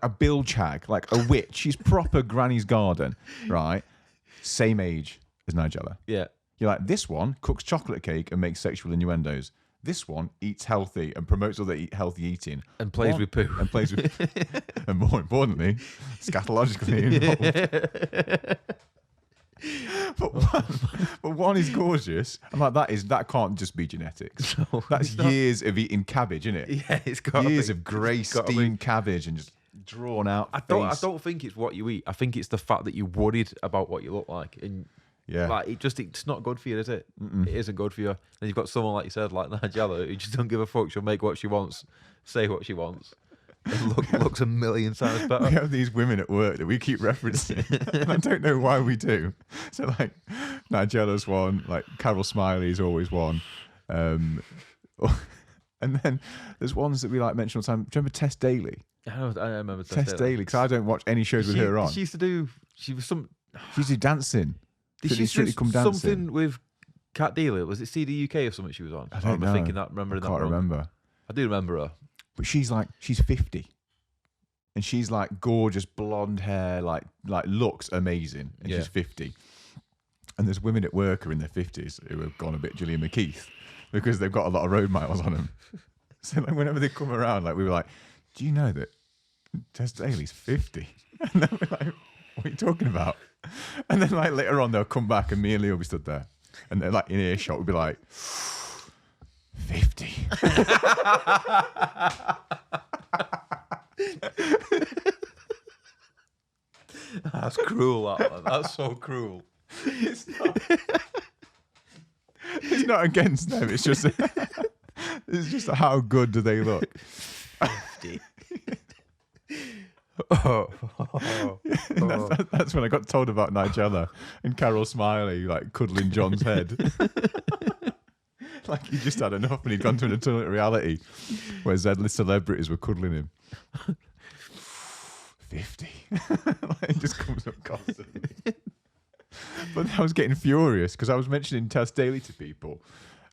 bilge hag, like a witch. She's proper Granny's garden, right? Same age as Nigella. Yeah. You're like, this one cooks chocolate cake and makes sexual innuendos. This one eats healthy and promotes other healthy eating. And plays with poo. And plays with... and more importantly, scatologically involved. But one is gorgeous. I'm like, that can't just be genetics. No, that's years of eating cabbage, isn't it? Yeah, it's got years of grey steamed cabbage and just drawn out. I don't think it's what you eat. I think it's the fact that you're worried about what you look like, and like it's not good for you, is it? Mm-mm. It isn't good for you. And you've got someone like you said, like Nigella, who just don't give a fuck. She'll make what she wants, say what she wants. Looks a million times better. We have these women at work that we keep referencing, and I don't know why we do. So like, Nigella's one, like Carol Smiley's always one, and then there's ones that we like mention all the time. Do you remember Tess Daly? I remember Tess Daly because I don't watch any shows with her on. She used to do. She used to do dancing. Did she do something with Cat Dealer? Was it CD UK or something she was on? I don't know. Thinking that. I can't remember. I do remember her. But she's 50, and she's like gorgeous blonde hair, like looks amazing, and she's 50. And there's women at work who are in their 50s who have gone a bit Gillian McKeith because they've got a lot of road miles on them. So like whenever they come around, like we were like, "Do you know that Tess Daly's 50?" And then we're like, "What are you talking about?" And then like later on they'll come back and me and Lee will be stood there, and they're like in earshot, we'll be like. 50. That's cruel. That's so cruel. It's not against them. It's just how good do they look? 50. That's when I got told about Nigella and Carol Smiley like cuddling John's head. Like he just had enough and he'd gone to an alternate reality where Z-list celebrities were cuddling him. 50. Like, it just comes up constantly. But I was getting furious because I was mentioning Tess Daly to people,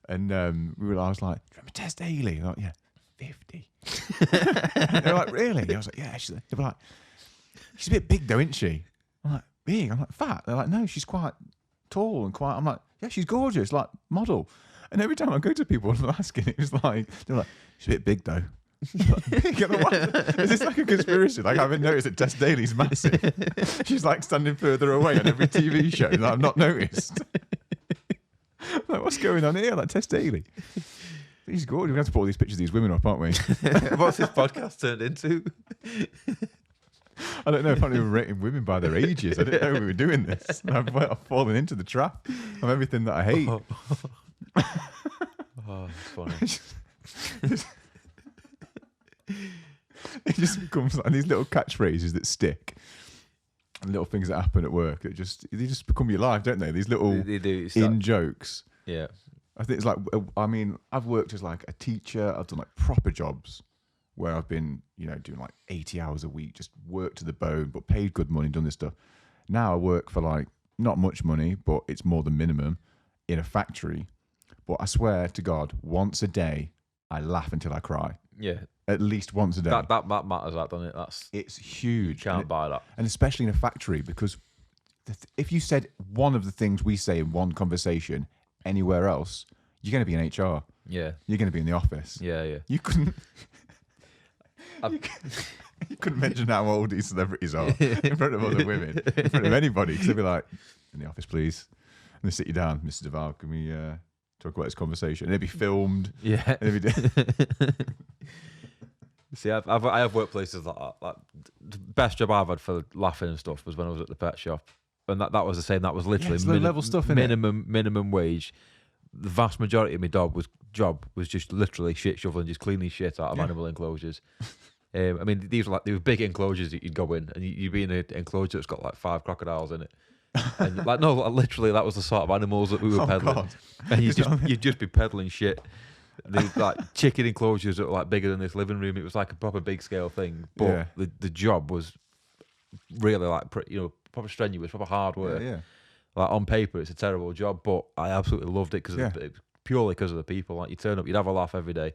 and I was like, "Remember Tess Daly?" I'm like, yeah, 50. And they're like, "Really?" I was like, "Yeah." They were like, "She's a bit big though, isn't she?" I'm like, "Big?" I'm like, "Fat?" They're like, "No, she's quite tall and quite." I'm like, "Yeah, she's gorgeous, like model." And every time I go to people and I'm asking, it was like, they're like, "She's a bit big though." Like, big? Is this like a conspiracy? Like, I haven't noticed that Tess Daly's massive. She's like standing further away on every TV show that I've not noticed. Like, what's going on here? Like, Tess Daly. She's gorgeous. We're going to have to put all these pictures of these women up, aren't we? What's this podcast turned into? I don't know if I'm even rating women by their ages. I didn't know we were doing this. And I've fallen into the trap of everything that I hate. Oh, that's funny. It just becomes like these little catchphrases that stick, and little things that happen at work. They just become your life, don't they? These little they do. jokes. Yeah, I think it's like. I mean, I've worked as like a teacher. I've done like proper jobs where I've been, doing like 80 hours a week, just worked to the bone, but paid good money, done this stuff. Now I work for like not much money, but it's more than minimum in a factory. But I swear to God, once a day, I laugh until I cry. Yeah. At least once a day. That matters, that, doesn't it? It's huge. You can't buy that. And especially in a factory, because if you said one of the things we say in one conversation anywhere else, you're going to be in HR. Yeah. You're going to be in the office. Yeah. You couldn't... You couldn't mention how old these celebrities are in front of other women, in front of anybody, because they'd be like, "In the office, please." And they sit you down, Mr. Duval, can we talk about this conversation? And it'd be filmed. Yeah. And See, I have workplaces like that. Like, the best job I've had for laughing and stuff was when I was at the pet shop, and that was the same. That was literally level stuff, minimum wage. The vast majority of my job was just literally shit shoveling, just cleaning shit out of animal enclosures. I mean, they were big enclosures that you'd go in, and you'd be in an enclosure that's got like 5 crocodiles in it, And like, no, like, literally, that was the sort of animals that we were peddling. God. And you'd just be peddling shit. These like chicken enclosures that were like bigger than this living room. It was like a proper big scale thing. But the job was really like proper strenuous, proper hard work. Yeah. Like on paper, it's a terrible job, but I absolutely loved it purely because of the people. Like you turn up, you'd have a laugh every day.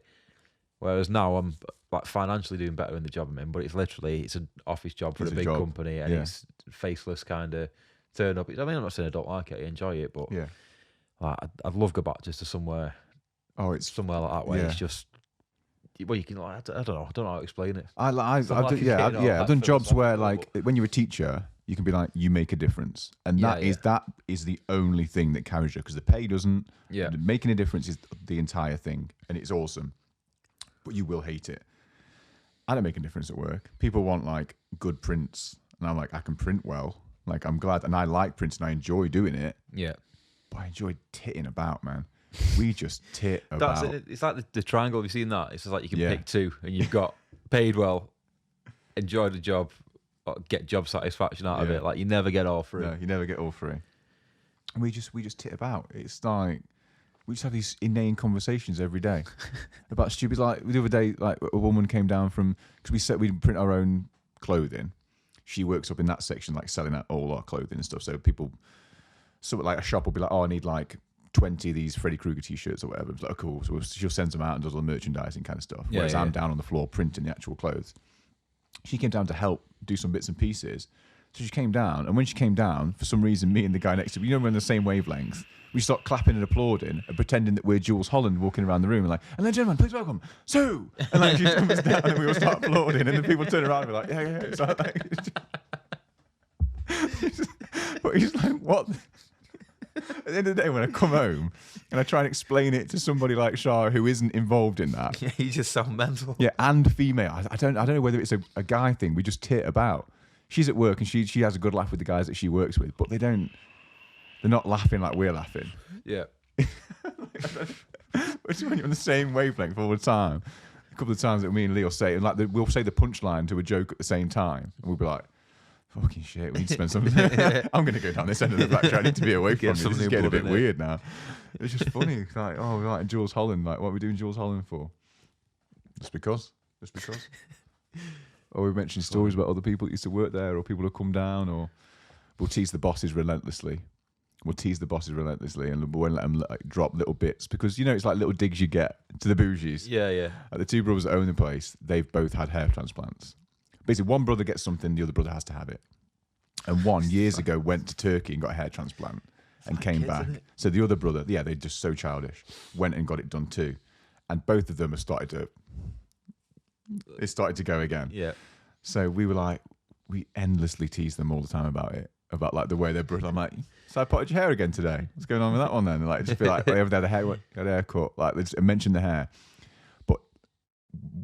Whereas now I'm like financially doing better in the job I'm in, but it's an office job for a big company, and it's faceless kind of turn up. I mean, I'm not saying I don't like it, I enjoy it, but like, I'd love to go back just to somewhere. Oh, it's somewhere like that where it's just. Well, you can like I don't know how to explain it. I've done jobs where like when you're a teacher, you can be like you make a difference, and that is the only thing that carries you, because the pay doesn't. Yeah, making a difference is the entire thing, and it's awesome, but you will hate it. I don't make a difference at work. People want like good prints, and I'm like, I can print well. Like I'm glad, and I like prints, and I enjoy doing it. Yeah, but I enjoy titting about, man. We just tit about. That's it. It's like the triangle. Have you seen that? It's just like you can pick two, and you've got paid well, enjoy the job, or get job satisfaction out of it. Like you never get all three. No, you never get all three. And we just tit about. It's like we just have these inane conversations every day about stupid. Like the other day, like a woman came down from, because we said we'd print our own clothing. She works up in that section, like selling out all our clothing and stuff. So people, like a shop will be like, oh, I need like 20 of these Freddy Krueger t-shirts or whatever. It's like, oh, cool. So she'll send them out and does all the merchandising kind of stuff. Whereas I'm down on the floor printing the actual clothes. She came down to help do some bits and pieces. So she came down, and when she came down, for some reason, me and the guy next to me, we're on the same wavelength. We start clapping and applauding and pretending that we're Jules Holland walking around the room and like, and then gentlemen, please welcome Sue. And like she comes down and we all start applauding, and then people turn around and be like, yeah. It's like, but he's like, what? At the end of the day, when I come home and I try and explain it to somebody like Shah who isn't involved in that, you just sound mental. Yeah, and female. I don't know whether it's a guy thing. We just tit about. She's at work and she has a good laugh with the guys that she works with, but they're not laughing like we're laughing. Yeah. When you're on the same wavelength all the time. A couple of times that me and Lee will say, and like we'll say the punchline to a joke at the same time, and we'll be like, fucking shit, we need to spend some. I'm going to go down this end of the factory. I need to be away from you. This is getting a bit weird now. It's just funny. It's like, oh, we're like Jules Holland. Like, what are we doing Jules Holland for? Just because. Or we mention stories about other people that used to work there, or people who come down, or we'll tease the bosses relentlessly. And we'll let them like drop little bits, because it's like little digs you get to the bougies. Yeah. Like the two brothers that own the place, they've both had hair transplants. Basically, one brother gets something, the other brother has to have it. And one, years ago, went to Turkey and got a hair transplant and came back. So the other brother, they're just so childish, went and got it done too. And both of them have started to go again. Yeah. So we were like, we endlessly tease them all the time about it, about like the way they're brutal. I'm like, so I potted your hair again today. What's going on with that one then? Like, just be like, they haven't had a haircut. Like, they just mention the hair.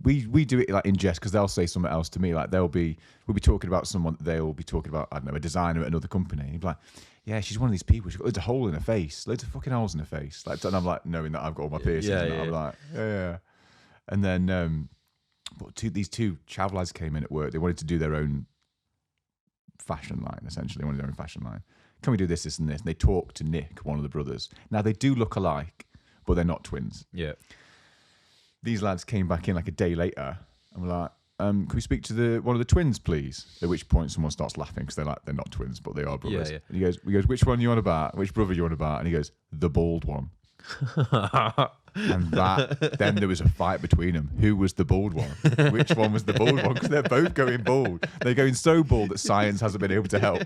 We do it like in jest, because they'll say something else to me. Like we'll be talking about someone, they'll be talking about, I don't know, a designer at another company. He'd be like, yeah, she's one of these people. She's got loads of holes in her face, loads of fucking holes in her face. Like, and I'm like, knowing that I've got all my piercings. I'm like, yeah. And then, but these two chav lads came in at work. They wanted to do their own fashion line, essentially. They wanted their own fashion line. Can we do this, and this? And they talked to Nick, one of the brothers. Now they do look alike, but they're not twins. Yeah. These lads came back in like a day later and were like, can we speak to one of the twins, please? At which point someone starts laughing, because they're not twins, but they are brothers. Yeah. And he goes, which one you on about? Which brother you on about? And he goes, the bald one. And then there was a fight between them. Who was the bald one? Which one was the bald one? Because they're both going bald. They're going so bald that science hasn't been able to help.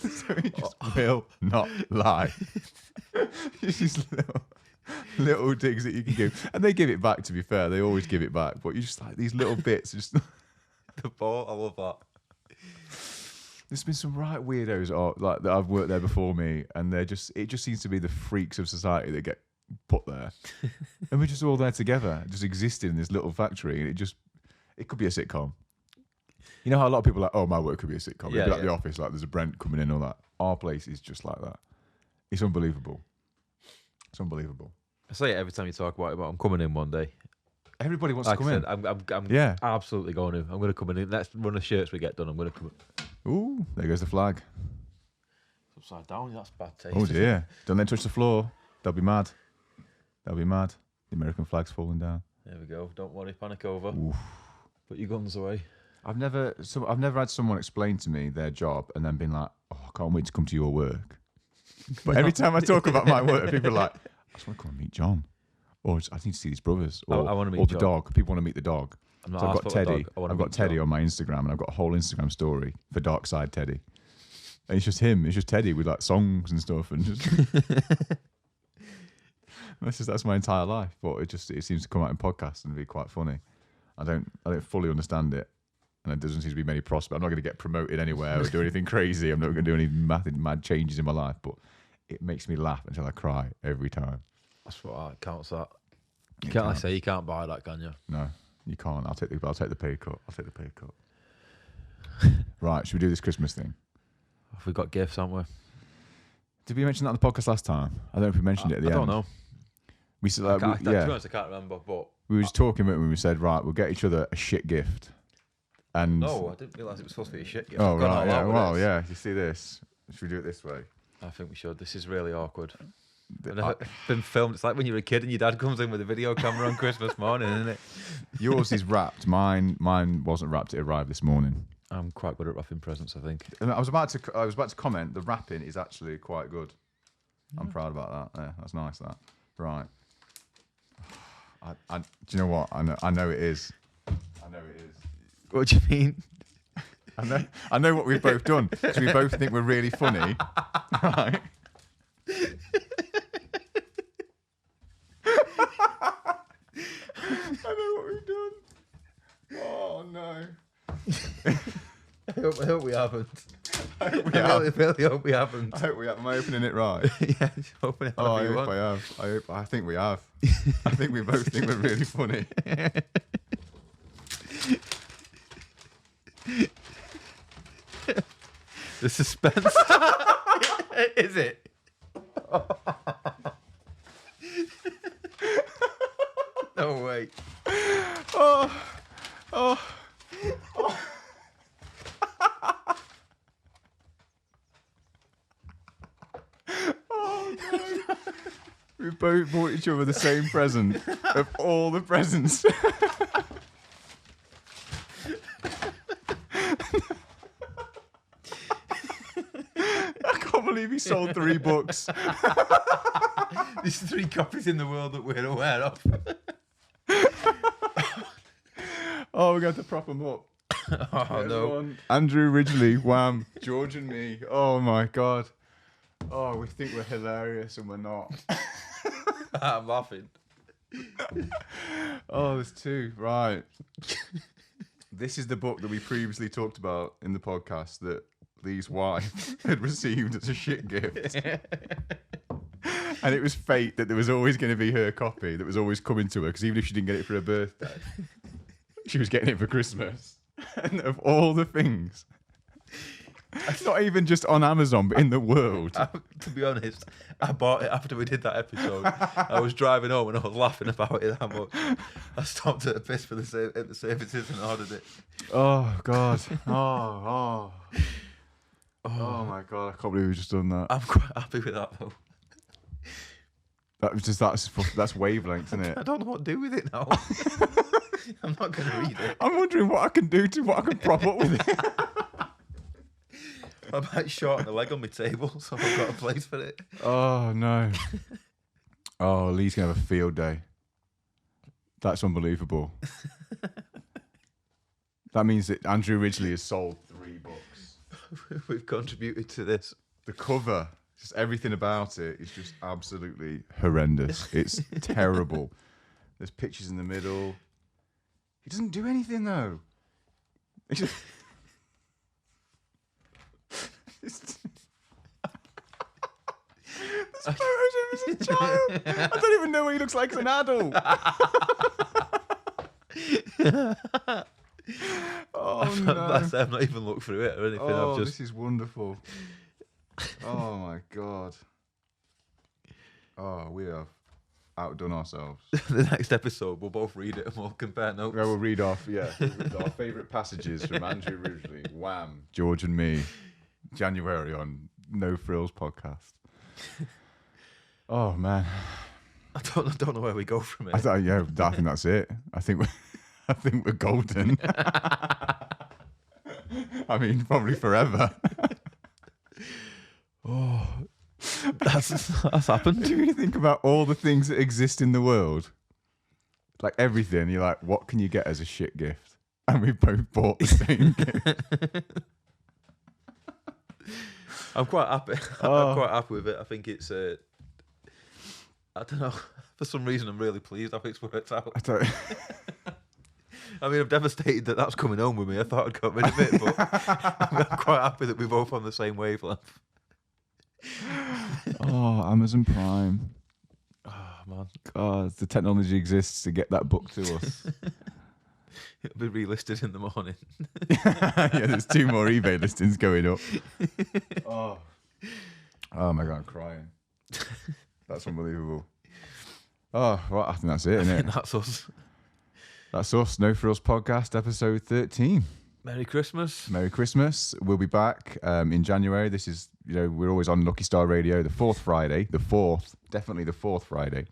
So he just will not lie. These little digs that you can give, and they give it back. To be fair, they always give it back. But you just like these little bits. Just the ball, I love that. There's been some right weirdos like that I've worked there before me, and it just seems to be the freaks of society that get put there, and we're just all there together, just existing in this little factory. And it could be a sitcom. You know how a lot of people are like, oh, my work could be a sitcom. It'd be like The Office, like there's a Brent coming in, all that. Our place is just like that. It's unbelievable. It's unbelievable. I say it every time you talk about it, but I'm coming in one day. Everybody wants to come in. I'm absolutely going to. I'm going to come in. Next run of shirts we get done, I'm going to come in. Ooh, there goes the flag. It's upside down. That's bad taste. Oh dear! Don't let it touch the floor. They'll be mad. They'll be mad. The American flag's falling down. There we go. Don't worry. Panic over. Oof. Put your guns away. I've never had someone explain to me their job and then been like, "Oh, I can't wait to come to your work." But every time I talk about my work, people are like, "I just want to come and meet John," or "I need to see these brothers," or I want to meet or the John. dog. People want to meet the dog. I'm not So I've asked got about the Teddy. dog. I wanna I've got meet Teddy John. on my Instagram, and I've got a whole Instagram story for Dark Side Teddy. And it's just him. It's just Teddy with like songs and stuff, and just that's my entire life. But it seems to come out in podcasts and be quite funny. I don't fully understand it, and there doesn't seem to be many prospects. I'm not going to get promoted anywhere or do anything crazy. I'm not going to do any mad changes in my life, but it makes me laugh until I cry every time. That's what counts that. You can't say you can't buy that, can you? No, you can't. I'll take the pay cut. I'll take the pay cut. Right, should we do this Christmas thing? Have we got gifts, haven't we? Did we mention that on the podcast last time? I don't know if we mentioned it at the end. I don't know. We said, To be honest, I can't remember, but... We were just talking when we said, right, we'll get each other a shit gift. And No, I didn't realise it was supposed to be a shit gift. Oh, I've gone right, all yeah. out with Well, this. yeah, you see this. Should we do it this way? I think we should. This is really awkward. I- It's been filmed. It's like when you're a kid and your dad comes in with a video camera on Christmas morning, isn't it? Yours is wrapped. Mine wasn't wrapped. It arrived this morning. I'm quite good at wrapping presents, I think. And I was about to comment. The wrapping is actually quite good. I'm proud about that. Yeah, that's nice. That right. Do you know what? I know it is. I know it is. What do you mean? I know what we've both done because we both think we're really funny, right? I know what we've done. Oh no! I hope we haven't. I hope we I have. really hope we haven't. I hope we have. Am I opening it right? Yeah, just open it Oh, I however you hope want. I have. I think we have. I think we both think we're really funny. The suspense. Is it? No way. Oh, oh, oh. Oh no! We both bought each other the same present of all the presents. I can't believe he sold 3 books. There's 3 copies in the world that we're aware of. Oh, we're going to prop them up. Oh no. Everyone. Andrew Ridgely, Wham, George and me. Oh my God. Oh, we think we're hilarious and we're not. I'm laughing. Oh, there's 2. Right. This is the book that we previously talked about in the podcast that Lee's wife had received as a shit gift. And it was fate that there was always going to be her copy that was always coming to her, because even if she didn't get it for her birthday, she was getting it for Christmas. And of all the things, not even just on Amazon, but in the world. To be honest, I bought it after we did that episode. I was driving home and I was laughing about it that much. I stopped at a piss for at the services and ordered it. Oh, God. Oh my God, I can't believe we've just done that. I'm quite happy with that though. That's wavelength, isn't it? I don't know what to do with it now. I'm not going to read it. I'm wondering what I can do what I can prop up with it. I might shorten the leg on my table so I've got a place for it. Oh, no. Oh, Lee's going to have a field day. That's unbelievable. That means that Andrew Ridgely has sold 3 books. We've contributed to this. The cover, just everything about it is just absolutely horrendous. It's terrible. There's pictures in the middle. He doesn't do anything, though. It's just... There's photos of him as a child. I don't even know what he looks like as an adult. Oh, no. I've not even looked through it or anything. Oh, I've just... this is wonderful. Oh, my God. Oh, we have outdone ourselves. The next episode, we'll both read it and we'll compare notes. Yeah, we'll read off, our favourite passages from Andrew Ridgely, Wham, George and me, January on No Frills Podcast. Oh, man. I don't know where we go from it. I think that's it. I think we're golden. I mean, probably forever. Oh, that's happened. Do you think about all the things that exist in the world? Like everything, you're like, what can you get as a shit gift? And we both bought the same gift. I'm quite happy. I'm quite happy with it. I think it's. I don't know. For some reason, I'm really pleased how it's worked out. I mean, I'm devastated that that's coming home with me. I thought I'd got rid of it, but I'm quite happy that we're both on the same wavelength. Oh, Amazon Prime. Oh, man. God, the technology exists to get that book to us. It'll be relisted in the morning. Yeah, there's 2 more eBay listings going up. Oh my God, I'm crying. That's unbelievable. Oh, well, I think that's it, isn't it? That's us. That's us. No Frills Podcast, episode 13. Merry Christmas. Merry Christmas. We'll be back in January. This is, we're always on Lucky Star Radio, the fourth Friday, definitely the fourth Friday,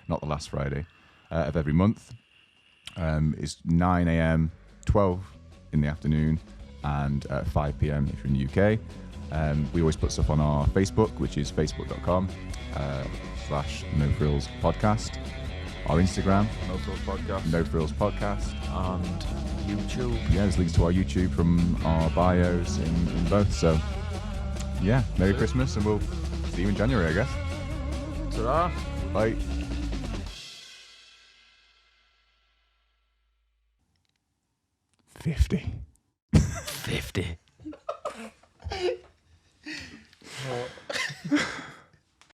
not the last Friday of every month. It's 9 a.m., 12 in the afternoon, and 5 p.m. if you're in the UK. We always put stuff on our Facebook, which is facebook.com/No Frills Podcast. Our Instagram, No Frills Podcast. No Frills Podcast. And YouTube. Yeah, there's links to our YouTube from our bios in both. So, yeah, Merry Christmas, and we'll see you in January, I guess. Ta-ra. Bye. 50. 50.